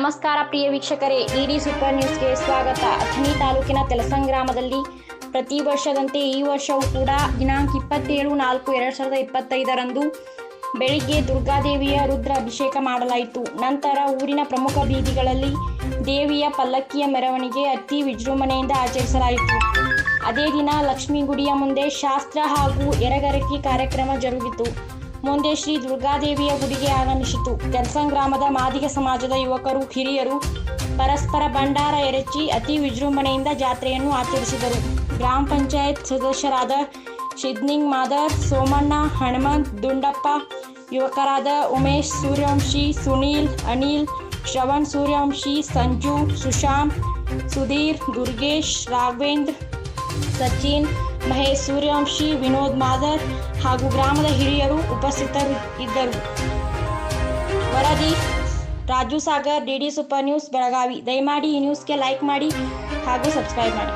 ನಮಸ್ಕಾರ ಪ್ರಿಯ ವೀಕ್ಷಕರೇ, DD super ನ್ಯೂಸ್ಗೆ ಸ್ವಾಗತ. ಅಥಣಿ ತಾಲೂಕಿನ ತೆಲಸಂಗ ಗ್ರಾಮದಲ್ಲಿ ಪ್ರತಿ ವರ್ಷದಂತೆ ಈ ವರ್ಷವೂ ಕೂಡ ದಿನಾಂಕ 27/4/2025ರಂದು ಬೆಳಿಗ್ಗೆ ದುರ್ಗಾದೇವಿಯ ರುದ್ರ ಅಭಿಷೇಕ ಮಾಡಲಾಯಿತು. ನಂತರ ಊರಿನ ಪ್ರಮುಖ ಬೀದಿಗಳಲ್ಲಿ ದೇವಿಯ ಪಲ್ಲಕ್ಕಿಯ ಮೆರವಣಿಗೆ ಅತಿ ವಿಜೃಂಭಣೆಯಿಂದ ಆಚರಿಸಲಾಯಿತು. ಅದೇ ದಿನ ಲಕ್ಷ್ಮೀ ಗುಡಿಯ ಮುಂದೆ ಶಾಸ್ತ್ರ ಹಾಗೂ ಎರಗರಕಿ ಕಾರ್ಯಕ್ರಮ ಜರುಗಿತು. ಮುಂದೆ ಶ್ರೀ ದುರ್ಗಾದೇವಿಯ ಗುಡಿಗೆ ಆಗಮಿಸಿತು. ತೆಲಸಂಗ ಗ್ರಾಮದ ಮಾದಿಗ ಸಮಾಜದ ಯುವಕರು ಹಿರಿಯರು ಪರಸ್ಪರ ಭಂಡಾರ ಎರಚಿ ಅತಿ ವಿಜೃಂಭಣೆಯಿಂದ ಜಾತ್ರೆಯನ್ನು ಆಚರಿಸಿದರು. ಗ್ರಾಮ ಪಂಚಾಯತ್ ಸದಸ್ಯರಾದ ಸಿದ್ನಿಂಗ್ ಮಾದರ್, ಸೋಮಣ್ಣ, ಹನುಮಂತ್, ದುಂಡಪ್ಪ, ಯುವಕರಾದ ಉಮೇಶ್ ಸೂರ್ಯವಂಶಿ, ಸುನೀಲ್, ಅನಿಲ್, ಶ್ರವಣ್ ಸೂರ್ಯವಂಶಿ, ಸಂಜು, ಸುಶಾಂತ್, ಸುಧೀರ್, ದುರ್ಗೇಶ್, ರಾಘವೇಂದ್ರ, ಸಚಿನ್, ಮಹೇಶ್ ಸೂರ್ಯವಂಶಿ, ವಿನೋದ್ ಮಾದರ್ ಹಾಗೂ ಗ್ರಾಮದ ಹಿರಿಯರು ಉಪಸ್ಥಿತರಿದ್ದರು. ವರದಿ Raju Sagar, DD super news, Belagavi. ದಯಮಾಡಿ ಈ ನ್ಯೂಸ್ಗೆ ಲೈಕ್ ಮಾಡಿ ಹಾಗೂ ಸಬ್ಸ್ಕ್ರೈಬ್ ಮಾಡಿ.